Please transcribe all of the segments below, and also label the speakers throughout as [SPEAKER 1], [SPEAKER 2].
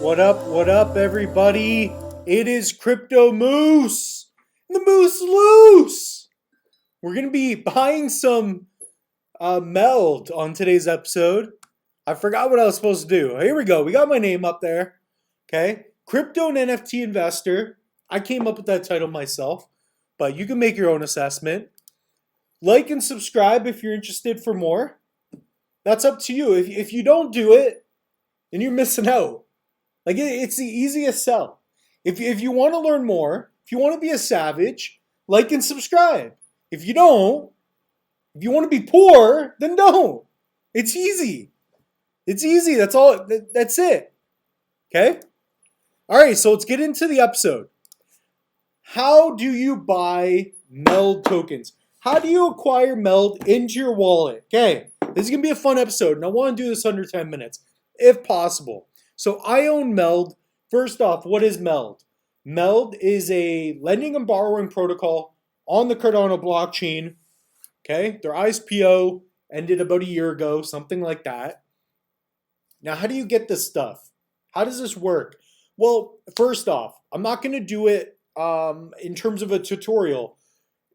[SPEAKER 1] What up, everybody? It is Crypto Moose. The Moose Loose. We're going to be buying some MELD on today's episode. I forgot what I was supposed to do. Here we go. We got my name up there. Okay. Crypto and NFT investor. I came up with that title myself, but you can make your own assessment. Like and subscribe if you're interested for more. That's up to you. If you don't do it, then you're missing out. Like, it's the easiest sell. If you want to learn more, if you want to be a savage, like and subscribe. If you don't, if you want to be poor, then don't. It's easy. It's easy. That's all. That's it. Okay? All right, so let's get into the episode. How do you buy MELD tokens? How do you acquire MELD into your wallet? Okay, this is going to be a fun episode, and I want to do this under 10 minutes, if possible. So I own MELD. First off, what is MELD? MELD is a lending and borrowing protocol on the Cardano blockchain. Okay, their IPO ended about a year ago, something like that. Now, how do you get this stuff? How does this work? Well, first off, I'm not going to do it in terms of a tutorial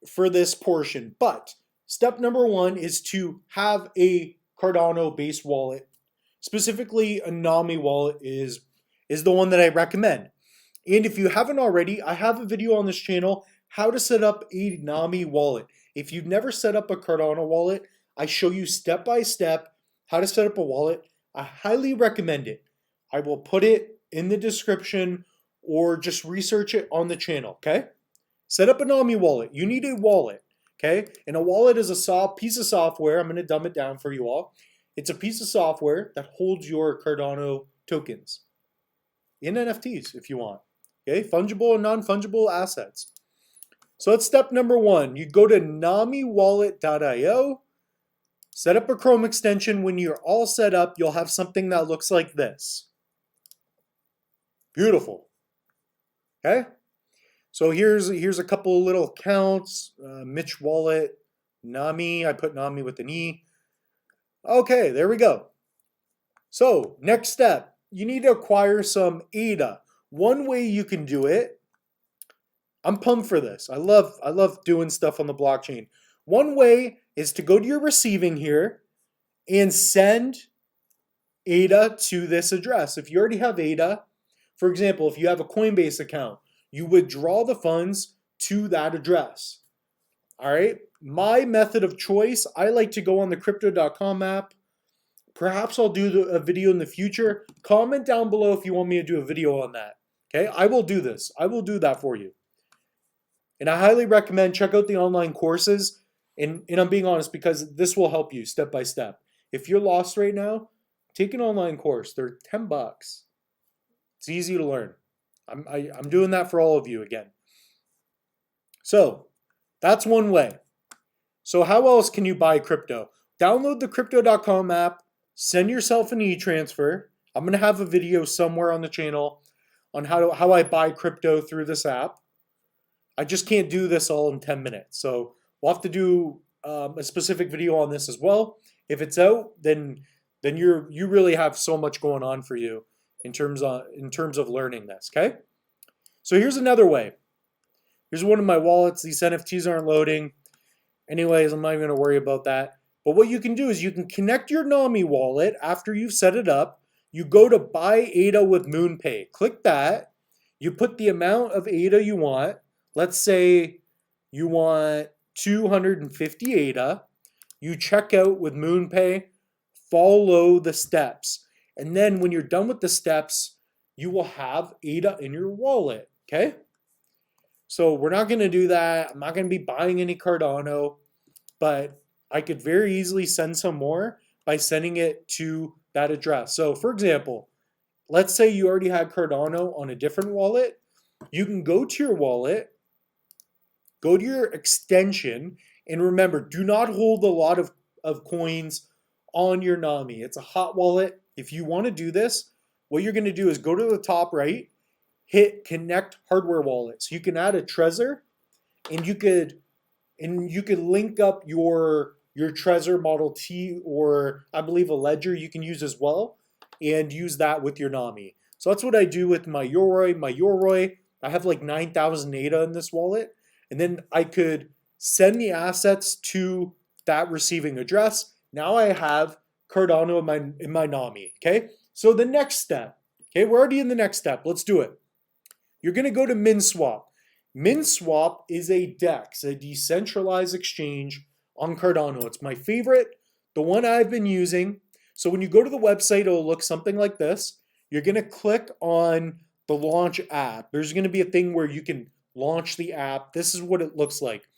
[SPEAKER 1] for this portion, but step number one is to have a Cardano-based wallet. Specifically, a NAMI wallet is the one that I recommend. And if you haven't already, I have a video on this channel, how to set up a NAMI wallet. If you've never set up a Cardano wallet, I show you step by step how to set up a wallet. I highly recommend it. I will put it in the description or just research it on the channel, okay? Set up a NAMI wallet. You need a wallet, okay? And a wallet is a piece of software. I'm going to dumb it down for you all. It's a piece of software that holds your Cardano tokens in NFTs if you want. Okay, fungible and non-fungible assets. So that's step number one. You go to namiwallet.io, set up a Chrome extension. When you're all set up, you'll have something that looks like this. Beautiful. Okay, so here's a couple of little accounts. Mitch Wallet, Nami. I put Nami with an E. Okay, there we go. So next step, you need to acquire some ADA. One way you can do it, I'm pumped for this. I love doing stuff on the blockchain. One way is to go to your receiving here and send ADA to this address. If you already have ADA, for example, if you have a Coinbase account, you withdraw the funds to that address. All right. My method of choice, I like to go on the crypto.com app. Perhaps I'll do a video in the future. Comment down below if you want me to do a video on that. Okay, I will do this. I will do that for you. And I highly recommend check out the online courses. And I'm being honest because this will help you step by step. If you're lost right now, take an online course. They're $10. It's easy to learn. I'm doing that for all of you again. So that's one way. So how else can you buy crypto? Download the crypto.com app, send yourself an e-transfer. I'm going to have a video somewhere on the channel on how I buy crypto through this app. I just can't do this all in 10 minutes. So we'll have to do a specific video on this as well. If it's out, then you really have so much going on for you in terms of learning this, okay? So here's another way. Here's one of my wallets. These NFTs aren't loading. Anyways, I'm not even going to worry about that. But what you can do is you can connect your NAMI wallet after you've set it up. You go to buy ADA with MoonPay. Click that. You put the amount of ADA you want. Let's say you want 250 ADA. You check out with MoonPay. Follow the steps. And then when you're done with the steps, you will have ADA in your wallet. Okay? So we're not going to do that. I'm not going to be buying any Cardano, but I could very easily send some more by sending it to that address. So for example, let's say you already had Cardano on a different wallet. You can go to your wallet, go to your extension, and remember, do not hold a lot of coins on your NAMI. It's a hot wallet. If you want to do this, what you're going to do is go to the top right, hit connect hardware wallet. So you can add a Trezor, and you could link up your Trezor Model T, or I believe a Ledger you can use as well, and use that with your NAMI. So that's what I do with my Yoroi. My Yoroi, I have like 9,000 ADA in this wallet. And then I could send the assets to that receiving address. Now I have Cardano in my NAMI, okay? So the next step, okay, we're already in the next step. Let's do it. You're going to go to minswap. Minswap is a DEX, a decentralized exchange on Cardano. It's my favorite, the one I've been using. So when you go to the website, it'll look something like this. You're going to click on the launch app. There's going to be a thing where you can launch the app. This is what it looks like.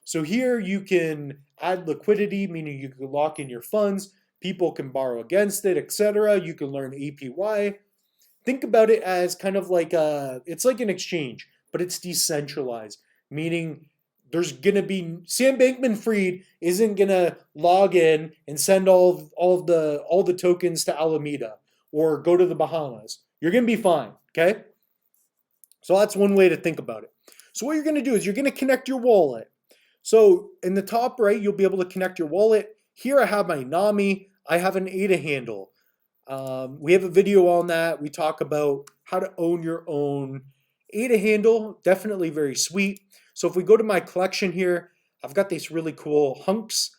[SPEAKER 1] So here you can add liquidity, meaning you can lock in your funds. People can borrow against it, etc. You can learn APY. Think about it as kind of like it's like an exchange, but it's decentralized, meaning there's gonna be Sam Bankman-Fried isn't gonna log in and send all the tokens to Alameda or go to the Bahamas. You're gonna be fine, okay? So that's one way to think about it. So what you're gonna do is you're gonna connect your wallet. So in the top right, you'll be able to connect your wallet. Here I have my NAMI. I have an ADA handle. We have a video on that. We talk about how to own your own ADA handle. Definitely very sweet. So if we go to my collection here, I've got these really cool hunks.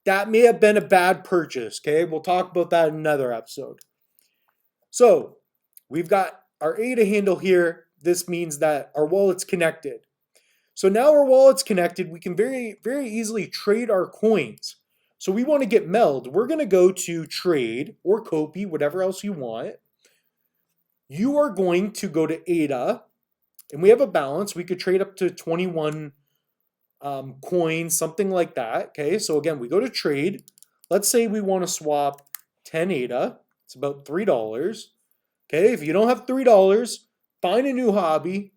[SPEAKER 1] That may have been a bad purchase, okay? We'll talk about that in another episode. So we've got our ADA handle here. This means that our wallet's connected. So now our wallet's connected, we can very, very easily trade our coins. So we want to get MELD. We're going to go to trade or copy, whatever else you want. You are going to go to ADA, and we have a balance. We could trade up to 21 coins, something like that. Okay, so again, we go to trade. Let's say we want to swap 10 ADA. It's about $3. Okay, if you don't have $3, find a new hobby.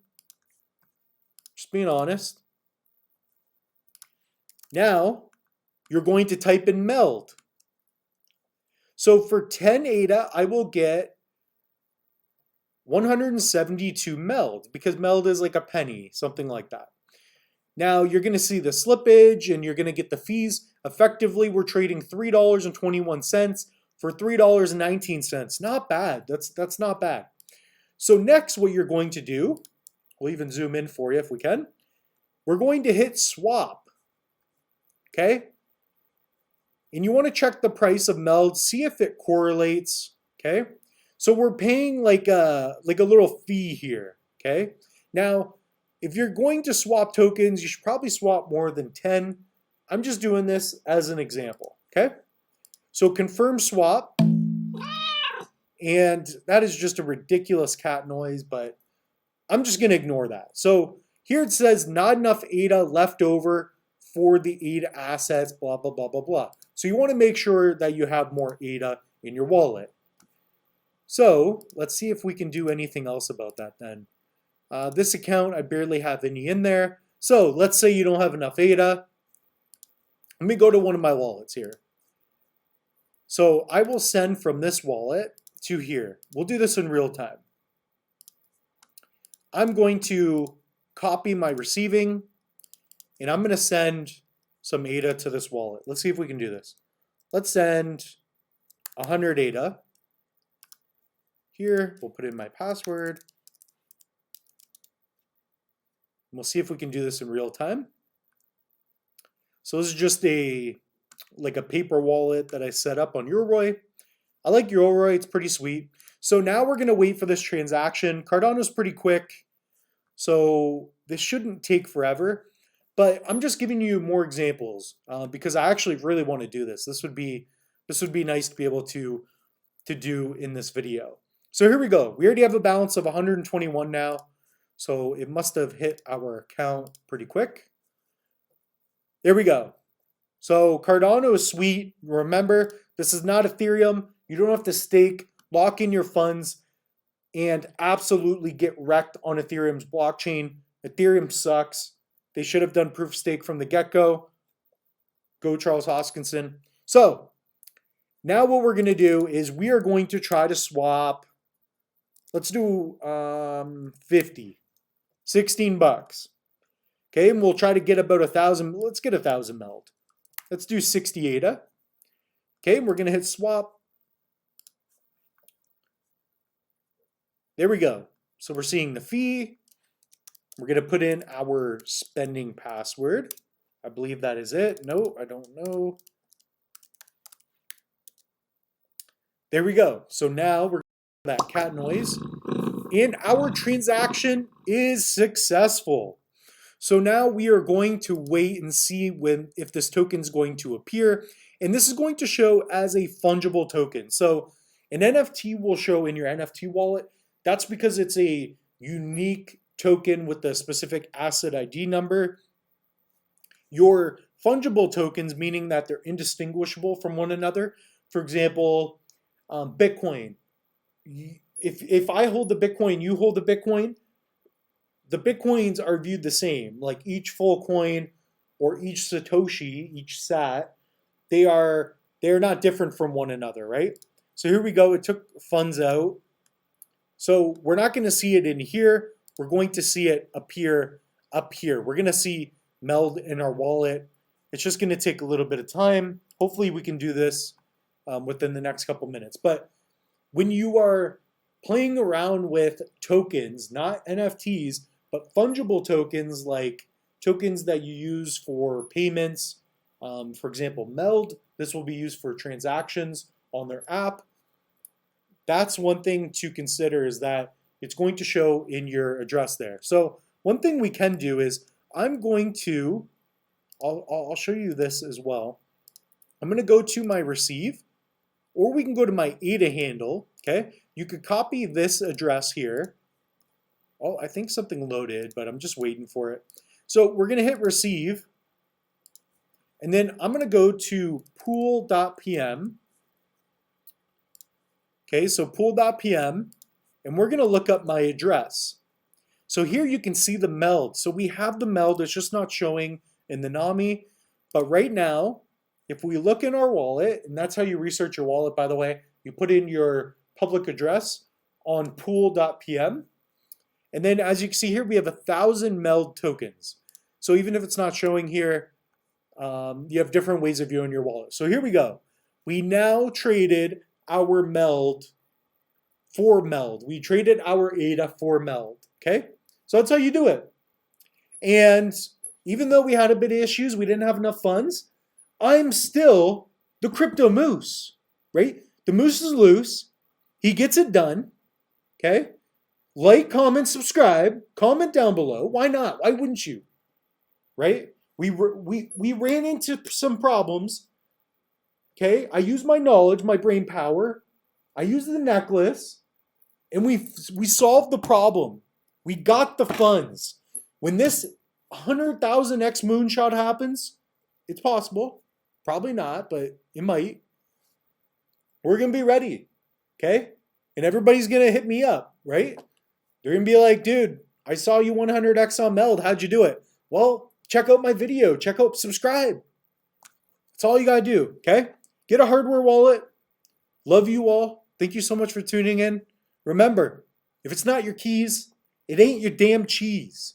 [SPEAKER 1] Just being honest. Now, you're going to type in MELD. So for 10 ADA, I will get 172 MELD because MELD is like a penny, something like that. Now, you're going to see the slippage and you're going to get the fees. Effectively, we're trading $3.21 for $3.19. Not bad. That's not bad. So next, what you're going to do, we'll even zoom in for you if we can. We're going to hit swap. Okay? And you want to check the price of MELD, see if it correlates. Okay? So we're paying like a little fee here. Okay? Now, if you're going to swap tokens, you should probably swap more than 10. I'm just doing this as an example. Okay? So confirm swap. And that is just a ridiculous cat noise, but I'm just going to ignore that. So here it says not enough ADA left over for the ADA assets, blah, blah, blah, blah, blah. So you want to make sure that you have more ADA in your wallet. So let's see if we can do anything else about that then. This account, I barely have any in there. So let's say you don't have enough ADA. Let me go to one of my wallets here. So I will send from this wallet to here. We'll do this in real time. I'm going to copy my receiving, and I'm going to send some ADA to this wallet. Let's see if we can do this. Let's send 100 ADA. Here, we'll put in my password. We'll see if we can do this in real time. So this is just like a paper wallet that I set up on Yoroi. I like Yoroi, it's pretty sweet. So now we're going to wait for this transaction. Cardano's pretty quick, so this shouldn't take forever. But I'm just giving you more examples because I actually really want to do this. This would be nice to be able to do in this video. So here we go. We already have a balance of 121 now. So it must have hit our account pretty quick. There we go. So Cardano is sweet. Remember, this is not Ethereum. You don't have to stake, lock in your funds, and absolutely get wrecked on Ethereum's blockchain. Ethereum sucks. They should have done proof of stake from the get-go. Go Charles Hoskinson. So now what we're going to do is we are going to try to swap. Let's do 50, 16 bucks. Okay, and we'll try to get about 1,000. Let's get 1,000 MELD. Let's do 60 ADA. Okay, and we're going to hit swap. There we go. So we're seeing the fee. We're going to put in our spending password. I believe that is it. No, I don't know. There we go. So now we're that cat noise. And our transaction is successful. So now we are going to wait and see if this token is going to appear. And this is going to show as a fungible token. So an NFT will show in your NFT wallet. That's because it's a unique token with a specific asset ID number. Your fungible tokens, meaning that they're indistinguishable from one another. For example, Bitcoin. If I hold the Bitcoin, you hold the Bitcoins are viewed the same. Like each full coin or each Satoshi, each sat, they are not different from one another, right? So here we go. It took funds out. So we're not going to see it in here. We're going to see it appear up here. We're going to see MELD in our wallet. It's just going to take a little bit of time. Hopefully we can do this within the next couple minutes. But when you are playing around with tokens, not NFTs, but fungible tokens like tokens that you use for payments, for example, MELD, this will be used for transactions on their app. That's one thing to consider, is that it's going to show in your address there. So one thing we can do is I'm going to, I'll show you this as well. I'm going to go to my receive, or we can go to my ADA handle, okay? You could copy this address here. Oh, I think something loaded, but I'm just waiting for it. So we're going to hit receive, and then I'm going to go to pool.pm. Okay, so pool.pm, and we're going to look up my address. So here you can see the MELD. So we have the MELD, it's just not showing in the NAMI. But right now, if we look in our wallet, and that's how you research your wallet, by the way, you put in your public address on pool.pm. And then as you can see here, we have 1,000 MELD tokens. So even if it's not showing here, you have different ways of viewing your wallet. So here we go. We now traded our MELD for MELD. We traded our ADA for MELD, okay? So that's how you do it. And even though we had a bit of issues, we didn't have enough funds, I'm still the crypto moose, right? The moose is loose. He gets it done, okay? Like, comment, subscribe, comment down below. Why not? Why wouldn't you, right? We ran into some problems. Okay, I use my knowledge, my brain power. I use the necklace, and we solved the problem. We got the funds. When this 100,000x moonshot happens, it's possible. Probably not, but it might. We're going to be ready, okay? And everybody's going to hit me up, right? They're going to be like, dude, I saw you 100x on MELD. How'd you do it? Well, check out my video. Check out, subscribe. That's all you got to do, okay? Get a hardware wallet. Love you all. Thank you so much for tuning in. Remember, if it's not your keys, it ain't your damn cheese.